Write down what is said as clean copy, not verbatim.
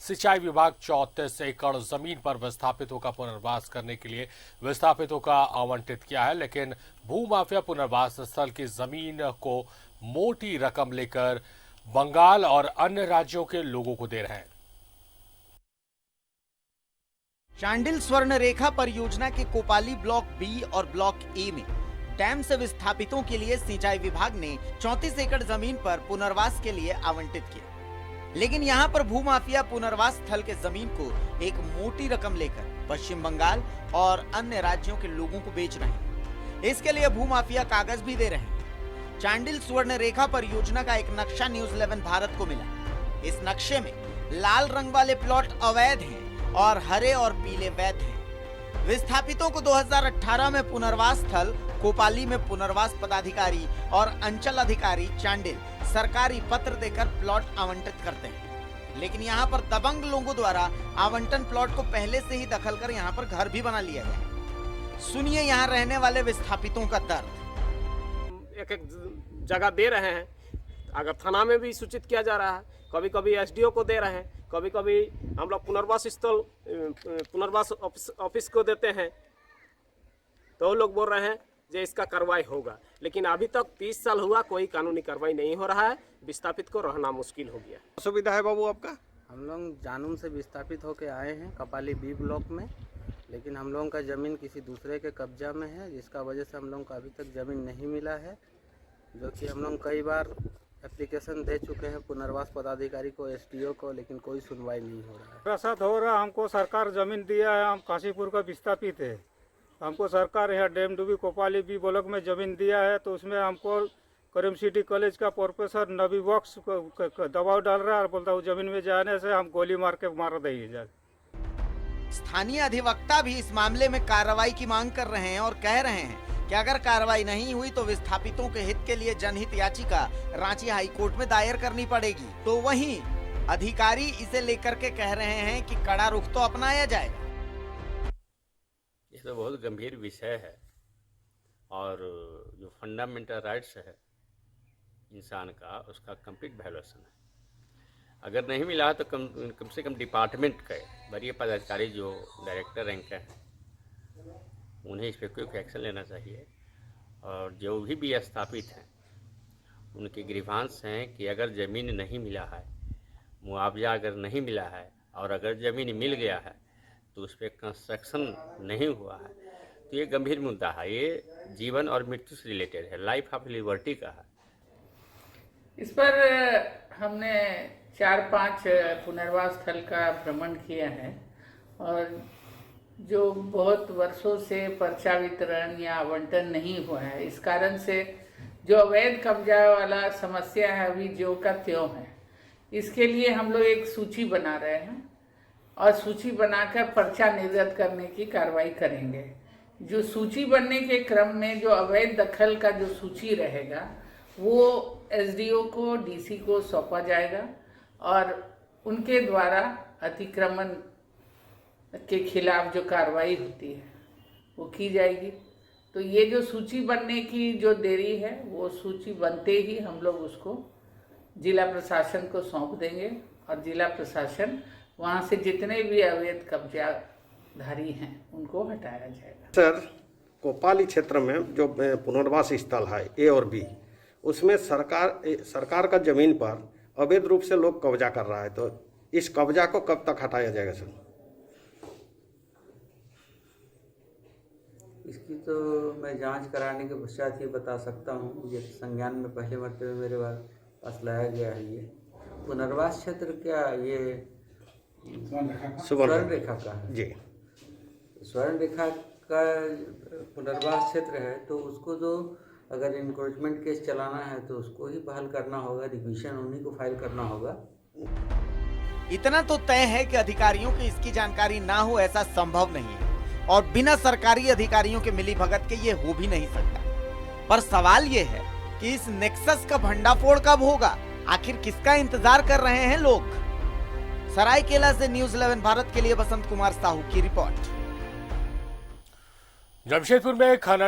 सिंचाई विभाग 34 एकड़ जमीन पर विस्थापितों का पुनर्वास करने के लिए विस्थापितों का आवंटित किया है, लेकिन भूमाफिया पुनर्वास स्थल की जमीन को मोटी रकम लेकर बंगाल और अन्य राज्यों के लोगों को दे रहे हैं। चांडिल स्वर्ण रेखा परियोजना के कोपाली ब्लॉक बी और ब्लॉक ए में डैम से विस्थापितों के लिए सिंचाई विभाग ने 34 एकड़ जमीन पर पुनर्वास के लिए आवंटित किया, लेकिन यहां पर भूमाफिया पुनर्वास स्थल के जमीन को एक मोटी रकम लेकर पश्चिम बंगाल और अन्य राज्यों के लोगों को बेच रहे हैं। इसके लिए भूमाफिया कागज भी दे रहे हैं। चांडिल स्वर्ण रेखा परियोजना का एक नक्शा न्यूज 11 भारत को मिला। इस नक्शे में लाल रंग वाले प्लॉट अवैध हैं और हरे और पीले वैध हैं। विस्थापितों को 2018 में पुनर्वास स्थल कोपाली में पुनर्वास पदाधिकारी और अंचल अधिकारी चांडिल सरकारी पत्र देकर प्लॉट आवंटित करते हैं, लेकिन यहां पर दबंग लोगों द्वारा आवंटन प्लॉट को पहले से ही दखल कर यहां पर घर भी बना लिया गया। सुनिए यहां रहने वाले विस्थापितों का दर्द। एक जगह दे रहे हैं, अगर थाना में भी सूचित किया जा रहा है, कभी कभी एसडीओ को दे रहे हैं, कभी कभी हम लोग पुनर्वास स्थल पुनर्वास ऑफिस को देते हैं, तो लोग बोल रहे हैं जो इसका कार्रवाई होगा, लेकिन अभी तक 30 साल हुआ कोई कानूनी कार्रवाई नहीं हो रहा है। विस्थापित को रहना मुश्किल हो गया। सुविधा है बाबू आपका? हम लोग जानून से विस्थापित होकर आए हैं कपाली बी ब्लॉक में, लेकिन हम लोगों का ज़मीन किसी दूसरे के कब्जा में है, जिसका वजह से हम लोगों को अभी तक ज़मीन नहीं मिला है, जो कि हम लोग कई बार एप्लीकेशन दे चुके हैं पुनर्वास पदाधिकारी को, एसडीओ को, लेकिन कोई सुनवाई नहीं हो रहा है। प्रसाद हो रहा, हमको सरकार ज़मीन दिया है, हम काशीपुर का विस्थापित है। हमको सरकार यहाँ डैम डूबी कोपाली बी ब्लॉक में ज़मीन दिया है, तो उसमें हमको करीम सिटी कॉलेज का प्रोफेसर नबी बॉक्स दबाव डाल रहा है और बोलता है ज़मीन में जाने से हम गोली मार के मार देंगे। स्थानीय अधिवक्ता भी इस मामले में कार्रवाई की मांग कर रहे हैं और कह रहे हैं कि अगर कार्रवाई नहीं हुई तो विस्थापितों के हित के लिए जनहित याचिका रांची हाईकोर्ट में दायर करनी पड़ेगी। तो वहीं अधिकारी इसे लेकर के कह रहे हैं कि कड़ा रुख तो अपनाया जाएगा। ये तो बहुत गंभीर विषय है और जो फंडामेंटल राइट्स है इंसान का, उसका कंप्लीट वायलेशन है। अगर नहीं मिला तो कम से कम डिपार्टमेंट के वरीय पदाधिकारी जो डायरेक्टर रैंक के हैं, उन्हें इस पर कोई एक्शन लेना चाहिए। और जो भी विस्थापित हैं उनके ग्रीवांस हैं कि अगर ज़मीन नहीं मिला है, मुआवजा अगर नहीं मिला है और अगर ज़मीन मिल गया है तो उस पर कंस्ट्रक्शन नहीं हुआ है, तो ये गंभीर मुद्दा है। ये जीवन और मृत्यु से रिलेटेड है, लाइफ ऑफ लिबर्टी का है। इस पर हमने 4-5 पुनर्वास स्थल का भ्रमण किया है और जो बहुत वर्षों से पर्चा वितरण या आवंटन नहीं हुआ है, इस कारण से जो अवैध कब्जा वाला समस्या है अभी ज्यों का त्यों है। इसके लिए हम लोग एक सूची बना रहे हैं और सूची बनाकर पर्चा निर्गत करने की कार्रवाई करेंगे। जो सूची बनने के क्रम में जो अवैध दखल का जो सूची रहेगा वो एसडीओ को, डीसी को सौंपा जाएगा और उनके द्वारा अतिक्रमण के खिलाफ जो कार्रवाई होती है वो की जाएगी। तो ये जो सूची बनने की जो देरी है, वो सूची बनते ही हम लोग उसको जिला प्रशासन को सौंप देंगे और जिला प्रशासन वहाँ से जितने भी अवैध कब्जाधारी हैं उनको हटाया जाएगा। सर, कोपाली क्षेत्र में जो पुनर्वास स्थल है ए और बी, उसमें सरकार का ज़मीन पर अवैध रूप से लोग कब्जा कर रहा है, तो इस कब्जा को कब तक हटाया जाएगा सर? इसकी तो मैं जांच कराने के पश्चात ही बता सकता हूँ। ये संज्ञान में पहले मरतबे मेरे पास लाया गया है। ये पुनर्वास क्षेत्र क्या ये स्वर्ण रेखा का है? जी, स्वर्ण रेखा का पुनर्वास क्षेत्र है, तो उसको जो अगर इंक्रोचमेंट केस चलाना है तो उसको ही बहाल करना होगा, रिक्विजिशन उन्हीं को फाइल करना होगा। इतना तो तय है कि अधिकारियों की इसकी जानकारी ना हो ऐसा संभव नहीं है और बिना सरकारी अधिकारियों के मिलीभगत के ये हो भी नहीं सकता। पर सवाल ये है कि इस नेक्सस का भंडाफोड़ कब होगा? आखिर किसका इंतजार कर रहे हैं लोग? सरायकेला से न्यूज 11 भारत के लिए बसंत कुमार साहू की रिपोर्ट। जमशेदपुर में खनन